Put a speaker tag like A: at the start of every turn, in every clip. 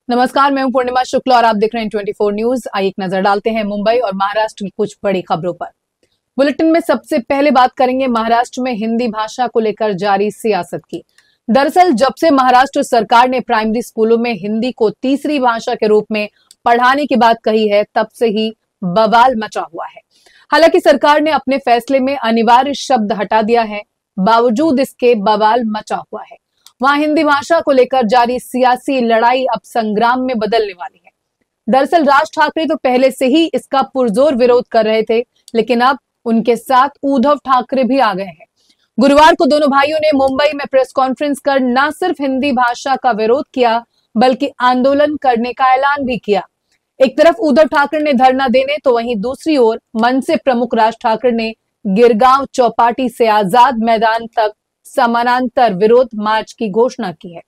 A: नमस्कार, मैं हूं पूर्णिमा शुक्ला और आप देख रहे हैं 24 न्यूज। आइए एक नजर डालते हैं मुंबई और महाराष्ट्र की कुछ बड़ी खबरों पर। बुलेटिन में सबसे पहले बात करेंगे महाराष्ट्र में हिंदी भाषा को लेकर जारी सियासत की। दरअसल जब से महाराष्ट्र सरकार ने प्राइमरी स्कूलों में हिंदी को तीसरी भाषा के रूप में पढ़ाने की बात कही है, तब से ही बवाल मचा हुआ है। हालांकि सरकार ने अपने फैसले में अनिवार्य शब्द हटा दिया है, बावजूद इसके बवाल मचा हुआ है। वहां हिंदी भाषा को लेकर जारी सियासी लड़ाई अब संग्राम में बदलने वाली है। दरअसल राज ठाकरे तो पहले से ही इसका पुरजोर विरोध कर रहे थे, लेकिन अब उनके साथ उद्धव ठाकरे भी आ गए हैं। गुरुवार को दोनों भाइयों ने मुंबई में प्रेस कॉन्फ्रेंस कर न सिर्फ हिंदी भाषा का विरोध किया, बल्कि आंदोलन करने का ऐलान भी किया। एक तरफ उद्धव ठाकरे ने धरना देने, तो वहीं दूसरी ओर मनसे प्रमुख राज ठाकरे ने गिरगांव चौपाटी से आजाद मैदान तक समानांतर विरोध मार्च की घोषणा की है।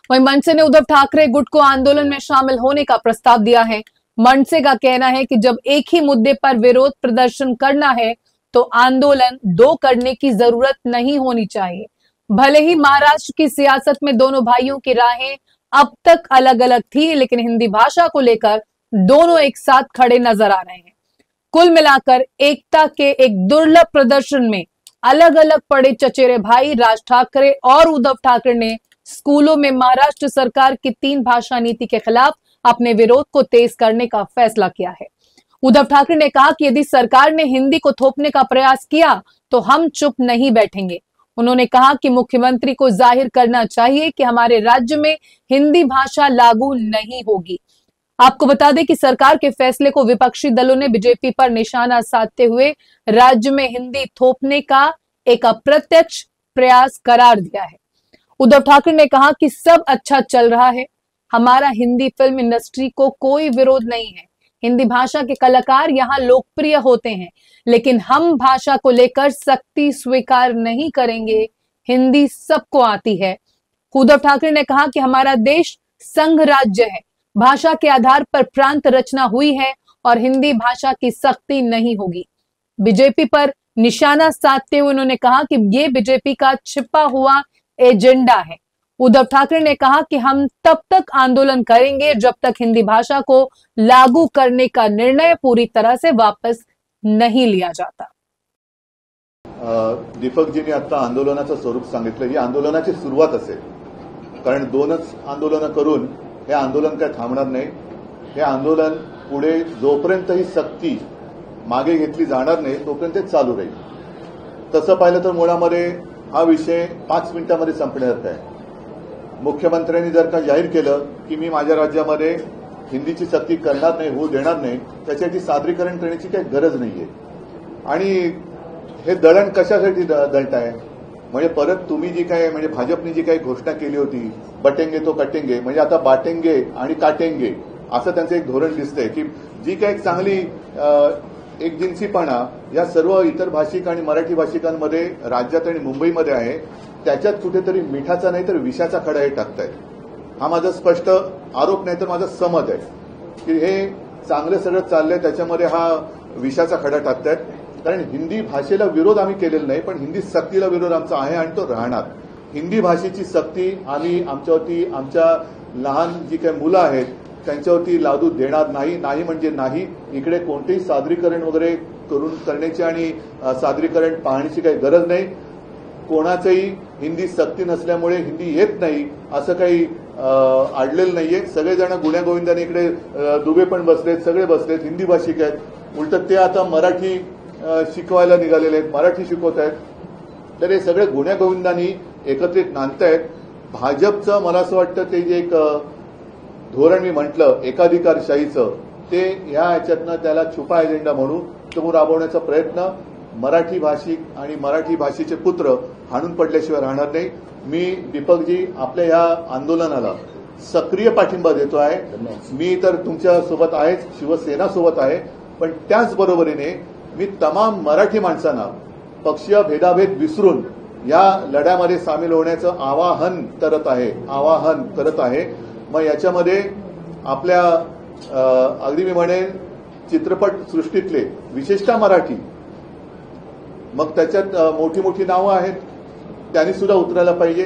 A: वहीं मनसे ने उद्धव ठाकरे गुट को आंदोलन में शामिल होने का प्रस्ताव दिया है। मनसे का कहना है कि जब एक ही मुद्दे पर विरोध प्रदर्शन करना है, तो आंदोलन दो करने की जरूरत नहीं होनी चाहिए। भले ही महाराष्ट्र की सियासत में दोनों भाइयों की राहें अब तक अलग अलग थी, लेकिन हिंदी भाषा को लेकर दोनों एक साथ खड़े नजर आ रहे हैं। कुल मिलाकर एकता के एक दुर्लभ प्रदर्शन में अलग अलग पड़े चचेरे भाई राज ठाकरे और उद्धव ठाकरे ने स्कूलों में महाराष्ट्र सरकार की 3 भाषा नीति के खिलाफ अपने विरोध को तेज करने का फैसला किया है। उद्धव ठाकरे ने कहा कि यदि सरकार ने हिंदी को थोपने का प्रयास किया, तो हम चुप नहीं बैठेंगे। उन्होंने कहा कि मुख्यमंत्री को जाहिर करना चाहिए कि हमारे राज्य में हिंदी भाषा लागू नहीं होगी। आपको बता दें कि सरकार के फैसले को विपक्षी दलों ने बीजेपी पर निशाना साधते हुए राज्य में हिंदी थोपने का एक अप्रत्यक्ष प्रयास करार दिया है। उद्धव ठाकरे ने कहा कि सब अच्छा चल रहा है, हमारा हिंदी फिल्म इंडस्ट्री को कोई विरोध नहीं है। हिंदी भाषा के कलाकार यहाँ लोकप्रिय होते हैं, लेकिन हम भाषा को लेकर सख्ती स्वीकार नहीं करेंगे। हिंदी सबको आती है। उद्धव ठाकरे ने कहा कि हमारा देश संघ राज्य है, भाषा के आधार पर प्रांत रचना हुई है और हिंदी भाषा की सख्ती नहीं होगी। बीजेपी पर निशाना साधते हुए उन्होंने कहा कि ये बीजेपी का छिपा हुआ एजेंडा है। उद्धव ठाकरे ने कहा कि हम तब तक आंदोलन करेंगे जब तक हिंदी भाषा को लागू करने का निर्णय पूरी तरह से वापस नहीं लिया जाता।
B: दीपकजींनी आता आंदोलनाचं स्वरूप सांगितलं। ही आंदोलनाची सुरुवात असेल, कारण 2च आंदोलन करून हे आंदोलन काय थांबणार नाही। हे आंदोलन पुढे जोपर्यंत ही सक्ती मागे घेतली जाणार नाही तोपर्यंत चालू राहील। तसं पाहिलं तर मुळामध्ये हा विषय 5 मिनिटांमध्ये संपण्यासारखा आहे। मुख्यमंत्र्यांनी जर का जाहीर केलं की मी माझ्या राज्यामध्ये हिंदीची सक्ती करणार नाही, होऊ देणार नाही, त्याच्यासाठी सादरीकरण करण्याची काही गरज नाहीये। आणि हे दळण कशासाठी दळताय? म्हणजे परत तुम्ही जी काय म्हणजे भाजपने जी काही घोषणा केली होती, बटेंगे तो कटेंगे, म्हणजे आता बाटेंगे आणि काटेंगे असं त्यांचं एक धोरण दिसतंय की जी काही चांगली एकजिन्सीपणा या सर्व इतर भाषिक आणि मराठी भाषिकांमध्ये राज्यात आणि मुंबईमध्ये आहे, त्याच्यात कुठेतरी मिठाचा नाही तर विषाचा खडा हे टाकतायत। हा माझा स्पष्ट आरोप नाही तर माझा समज आहे की हे चांगलं सगळं चाललंय, त्याच्यामध्ये हा विषाचा खडा टाकतायत। कारण हिंदी भाषेला विरोध आम्ही केलेला नाही, पण हिंदी सक्तीला विरोध आमचा आहे आणि तो राहणार। हिंदी भाषेची सक्ती आम्ही आमच्यावरती, आमच्या लहान जी काही मुलं आहेत त्यांच्यावरती लादू देणार नाही। नाही म्हणजे नाही। इकडे कोणतेही सादरीकरण वगैरे करण्याची आणि सादरीकरण पाहण्याची काही गरज नाही। कोणाचंही हिंदी सक्ती नसल्यामुळे हिंदी येत नाही असं काही अडलेलं नाहीये। सगळेजण गुण्यागोविंदाने इकडे दुबे पण बसलेत, सगळे बसलेत, हिंदी भाषिक आहेत। उलट ते आता मराठी शिकवायला निघालेले आहेत, मराठी शिकवत आहेत। तर हे सगळे गुण्यागोविंदांनी एकत्रित नांदतायत। भाजपचं मला असं वाटतं ते जे एक धोरण मी म्हटलं एकाधिकारशाहीचं, ते ह्याच्यातनं त्याला छुपा एजेंडा म्हणून तो राबवण्याचा प्रयत्न मराठी भाषिक आणि मराठी भाषेचे पुत्र हाणून पडल्याशिवाय राहणार नाही। मी दीपकजी आपल्या ह्या आंदोलनाला सक्रिय पाठिंबा देतो आहे। मी तर तुमच्या सोबत आहेच, शिवसेना सोबत आहे, पण त्याचबरोबरीने मी तमाम मराठी माणसांना पक्षीय भेदाभेद विसरून या लढ्यामध्ये सामील होण्याचं आवाहन करत आहे। मग याच्यामध्ये आपल्या अगदी मी म्हणेन चित्रपट सृष्टीतले विशेषतः मराठी, मग त्याच्यात मोठी मोठी नावं आहेत, त्यांनी सुद्धा उतरायला पाहिजे,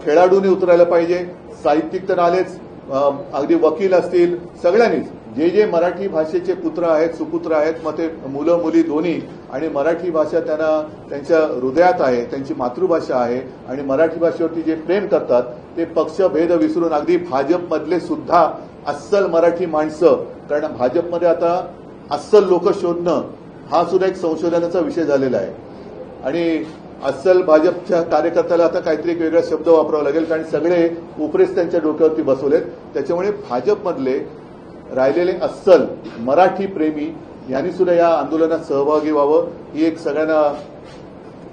B: खेळाडूंनी उतरायला पाहिजे, साहित्यिक तर आलेच, अगदी वकील असतील, सगळ्यांनीच जे जे मराठी भाषेचे पुत्र आहेत, सुपुत्र आहेत, मग ते मुलं मुली दोन्ही, आणि मराठी भाषा त्यांना त्यांच्या हृदयात आहे, त्यांची मातृभाषा आहे, आणि मराठी भाषेवरती जे प्रेम करतात ते पक्षभेद विसरून अगदी भाजपमधले सुद्धा अस्सल मराठी माणसं, कारण भाजपमध्ये आता अस्सल लोक शोधणं हा सुद्धा एक संशोधनाचा विषय झालेला आहे, आणि अस्सल भाजपच्या कार्यकर्त्याला आता काहीतरी एक वेगळा शब्द वापरावा लागेल, कारण सगळे उपरेस त्यांच्या डोक्यावरती बसवलेत. त्याच्यामुळे भाजपमधले राहिलेले अस्सल मराठी प्रेमी यांनी सुद्धा या आंदोलनात सहभागी व्हावं, ही एक सगळ्यांना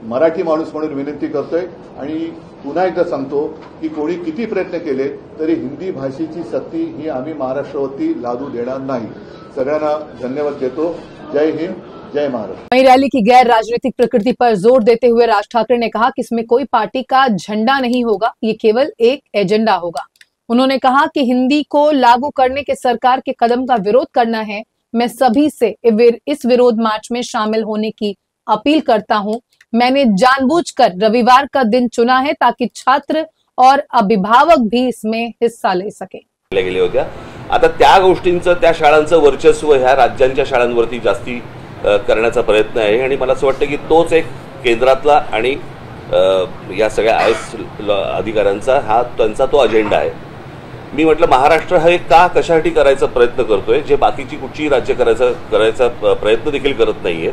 B: मराठी माणूस म्हणून विनंती करतोय. आणि पुन्हा एकदा सांगतो की कोणी किती प्रयत्न केले तरी हिंदी भाषेची सक्ती ही आम्ही महाराष्ट्रावरती लादू देणार नाही. सगळ्यांना धन्यवाद देतो. जय हिंद, जय महाराष्ट्र.
A: वहीं रैली की गैर राजनीतिक प्रकृति पर जोर देते हुए राज ठाकरे ने कहा कि इसमें कोई पार्टी का झंडा नहीं होगा, ये केवल एक एजेंडा होगा. उन्होंने कहा कि हिंदी को लागू करने के सरकार के कदम का विरोध करना है. मैं सभी से इस विरोध मार्च में शामिल होने की अपील करता हूं. मैंने जानबूझकर रविवार का दिन चुना है ताकि छात्र और अभिभावक भी इसमें हिस्सा ले सके.
C: गेले होत्या. आता त्या गोष्टींचं, त्या शाळांचं वर्चस्व ह्या राज्यांच्या शाळांवरती जास्ती करण्याचा प्रयत्न आहे, आणि मला असं वाटतं की तोच एक केंद्रातला आणि या सगळ्या आयएस अधिकाऱ्यांचा त्यांचा तो अजेंडा आहे. मी म्हटलं महाराष्ट्र हे कशासाठी करायचा प्रयत्न करतोय जे बाकीची कुठचीही राज्य करायचा प्रयत्न देखील करत नाहीये.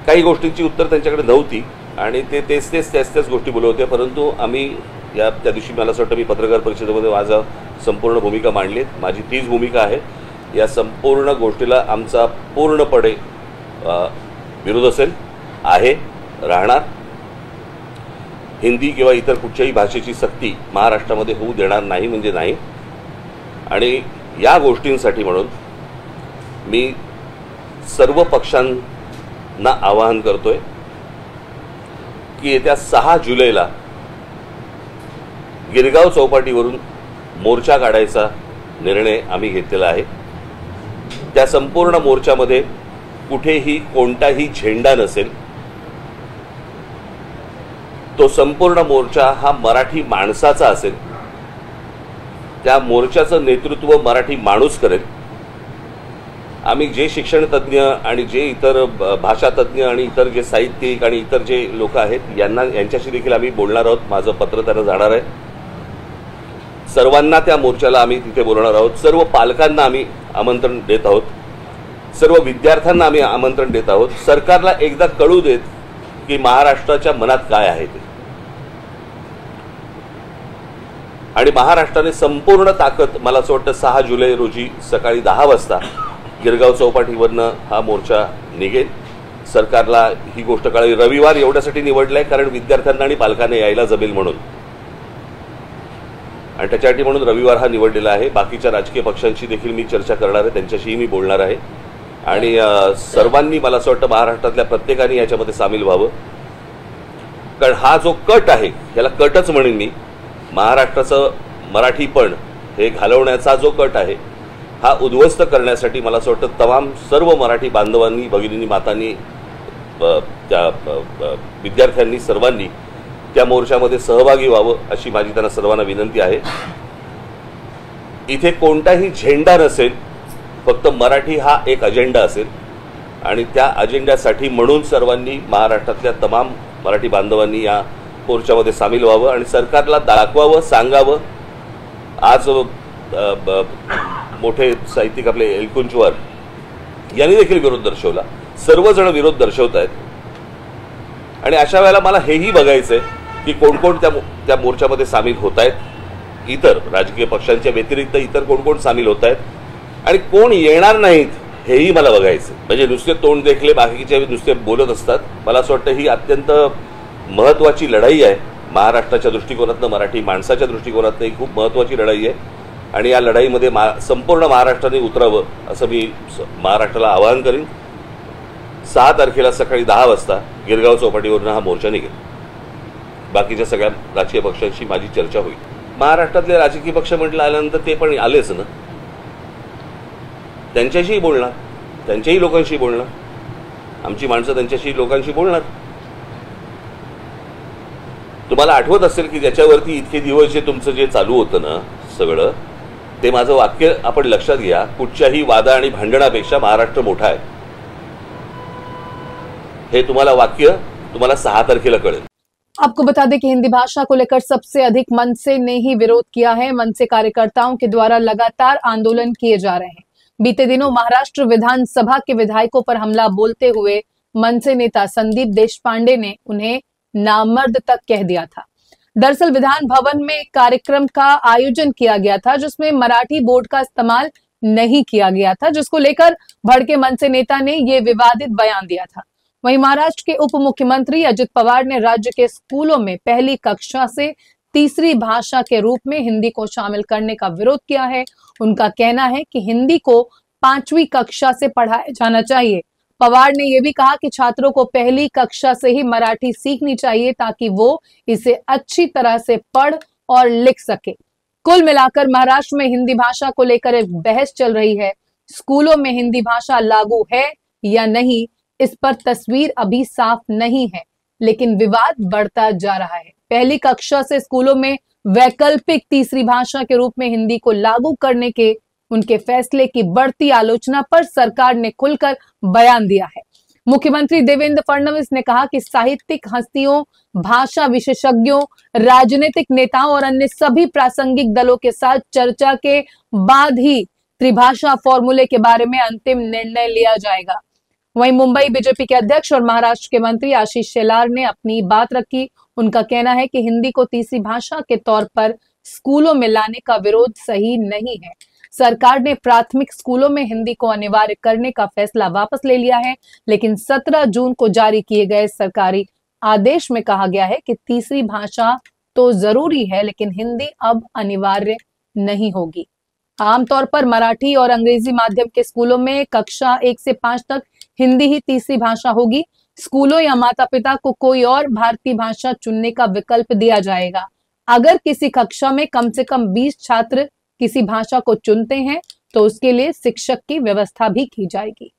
C: काही गोष्टींची उत्तर त्यांच्याकडे नव्हती आणि ते त्याच गोष्टी बोलत होते. परंतु आम्ही त्या दिवशी मला असं वाटतं मी पत्रकार परिषदेमध्ये माझा संपूर्ण भूमिका मांडली. माझी तीच भूमिका आहे. या संपूर्ण गोष्टीला आमचा पूर्णपणे विरोध असेल, आहे, राहणार. हिंदी किंवा इतर कुठच्याही भाषेची सक्ती महाराष्ट्रामध्ये होऊ देणार नाही म्हणजे नाही. आणि या गोष्टींसाठी म्हणून मी सर्व पक्षांना आवाहन करतोय की येत्या 6 जुलैला गिरगाव चौपाटीवरून मोर्चा काढायचा निर्णय आम्ही घेतलेला आहे. त्या संपूर्ण मोर्चामध्ये कुठेही कोणताही झेंडा नसेल. तो संपूर्ण मोर्चा हा मराठी माणसाचा असेल. त्या मोर्चाचं नेतृत्व मराठी माणूस करेल. आम्ही जे शिक्षण तज्ञ आणि जे इतर भाषा तज्ञ आणि इतर जे साहित्यिक आणि इतर जे लोक आहेत यांच्याशी देखील आम्ही बोलणार आहोत. माझं पत्र त्यांना जाणार आहे. सर्वांना त्या मोर्चाला आम्ही तिथे बोलणार आहोत. सर्व पालकांना आम्ही आमंत्रण देत आहोत. सर्व विद्यार्थ्यांना आम्ही आमंत्रण देत आहोत. सरकारला एकदा कळू देत की महाराष्ट्राच्या मनात काय आहे ते. आणि महाराष्ट्राने संपूर्ण ताकद, मला असं वाटतं 6 जुलै रोजी सकाळी 10 वाजता गिरगाव चौपाटीवरनं हा मोर्चा निघेल. सरकारला ही गोष्ट कळावी. रविवार एवढ्यासाठी निवडलाय कारण विद्यार्थ्यांना आणि पालकांना यायला जमेल म्हणून, आणि त्याच्यासाठी म्हणून रविवार हा निवडलेला आहे. बाकीच्या राजकीय पक्षांशी देखील मी चर्चा करणार आहे, त्यांच्याशीही मी बोलणार आहे. आणि सर्वांनी, मला असं वाटतं महाराष्ट्रातल्या प्रत्येकाने याच्यामध्ये सामील व्हावं. कारण हा जो कट आहे, याला कटच म्हणेन मी, महाराष्ट्राचं मराठीपण हे घालवण्याचा जो कट आहे हा उद्ध्वस्त करण्यासाठी मला असं वाटतं तमाम सर्व मराठी बांधवांनी, भगिनींनी, मातांनी, त्या विद्यार्थ्यांनी, सर्वांनी त्या मोर्चामध्ये सहभागी व्हावं अशी माझी त्यांना सर्वांना विनंती आहे. इथे कोणताही झेंडा नसेल, फक्त मराठी हा एक अजेंडा असेल. आणि त्या अजेंड्यासाठी म्हणून सर्वांनी, महाराष्ट्रातल्या तमाम मराठी बांधवांनी या मोर्चामध्ये सामील व्हावं आणि सरकारला दाखवावं, सांगावं. आज मोठे साहित्यिक आपले एलकुंचवार यांनी देखील विरोध दर्शवला. सर्वजण विरोध दर्शवत आहेत. आणि अशा वेळेला मला हेही बघायचंय की कोण कोण त्या मोर्चामध्ये सामील होत आहेत. इतर राजकीय पक्षांच्या व्यतिरिक्त इतर कोण कोण सामील होत आहेत आणि कोण येणार नाहीत हेही मला बघायचं. म्हणजे नुसते तोंड देखले बाकीचे नुसते बोलत असतात. मला असं वाटतं ही अत्यंत महत्त्वाची लढाई आहे. महाराष्ट्राच्या दृष्टिकोनातनं, मराठी माणसाच्या दृष्टिकोनातनं ही खूप महत्त्वाची लढाई आहे. आणि या लढाईमध्ये संपूर्ण महाराष्ट्राने उतरावं असं मी महाराष्ट्राला आवाहन करीन. 6 तारखेला सकाळी 10 वाजता गिरगाव चौपाटीवरून हा मोर्चा निघेल. बाकीच्या सगळ्या राजकीय पक्षांशी माझी चर्चा होईल. महाराष्ट्रातले राजकीय पक्ष म्हटलं आल्यानंतर ते पण आलेच ना, त्यांच्याशीही बोलणार, त्यांच्याही लोकांशी बोलणार. आमची माणसं त्यांच्याशी लोकांशी बोलणार. तुम्हाला आठवत असेल की ज्याच्यावरती इतके दिवस जे तुमचं जे चालू होतं ना सगळं, ते माझं वाक्य आपण लक्षात घ्या, कुठच्याही वादा आणि भांडणापेक्षा महाराष्ट्र मोठा आहे. हे तुम्हाला वाक्य तुम्हाला 6 तारखेला कळेल.
A: आपको बता दें कि हिंदी भाषा को लेकर सबसे अधिक मनसे ने ही विरोध किया है. मनसे कार्यकर्ताओं के द्वारा लगातार आंदोलन किए जा रहे हैं. बीते दिनों महाराष्ट्र विधानसभा के विधायकों पर हमला बोलते हुए मनसे नेता संदीप देशपांडे ने उन्हें नामर्द तक कह दिया था. दरअसल विधान भवन में एक कार्यक्रम का आयोजन किया गया था जिसमें मराठी बोर्ड का इस्तेमाल नहीं किया गया था, जिसको लेकर भड़के मनसे नेता ने ये विवादित बयान दिया था. वहीं महाराष्ट्र के उप मुख्यमंत्री अजित पवार ने राज्य के स्कूलों में पहली कक्षा से तीसरी भाषा के रूप में हिंदी को शामिल करने का विरोध किया है. उनका कहना है कि हिंदी को 5वीं कक्षा से पढ़ाया जाना चाहिए. पवार ने यह भी कहा कि छात्रों को पहली कक्षा से ही मराठी सीखनी चाहिए ताकि वो इसे अच्छी तरह से पढ़ और लिख सके. कुल मिलाकर महाराष्ट्र में हिंदी भाषा को लेकर एक बहस चल रही है. स्कूलों में हिंदी भाषा लागू है या नहीं, इस पर तस्वीर अभी साफ नहीं है, लेकिन विवाद बढ़ता जा रहा है. पहली कक्षा से स्कूलों में वैकल्पिक तीसरी भाषा के रूप में हिंदी को लागू करने के उनके फैसले की बढ़ती आलोचना पर सरकार ने खुलकर बयान दिया है. मुख्यमंत्री देवेंद्र फडणवीस ने कहा कि साहित्यिक हस्तियों, भाषा विशेषज्ञों, राजनीतिक नेताओं और अन्य सभी प्रासंगिक दलों के साथ चर्चा के बाद ही त्रिभाषा फॉर्मूले के बारे में अंतिम निर्णय लिया जाएगा. वहीं मुंबई बीजेपी के अध्यक्ष और महाराष्ट्र के मंत्री आशीष शेलार ने अपनी बात रखी. उनका कहना है कि हिंदी को तीसरी भाषा के तौर पर स्कूलों में लाने का विरोध सही नहीं है. सरकार ने प्राथमिक स्कूलों में हिंदी को अनिवार्य करने का फैसला वापस ले लिया है, लेकिन 17 जून को जारी किए गए सरकारी आदेश में कहा गया है कि तीसरी भाषा तो जरूरी है, लेकिन हिंदी अब अनिवार्य नहीं होगी. आमतौर पर मराठी और अंग्रेजी माध्यम के स्कूलों में कक्षा 1 से 5 तक हिंदी ही तीसरी भाषा होगी. स्कूलों या माता पिता को कोई और भारतीय भाषा चुनने का विकल्प दिया जाएगा. अगर किसी कक्षा में कम से कम 20 छात्र किसी भाषा को चुनते हैं तो उसके लिए शिक्षक की व्यवस्था भी की जाएगी.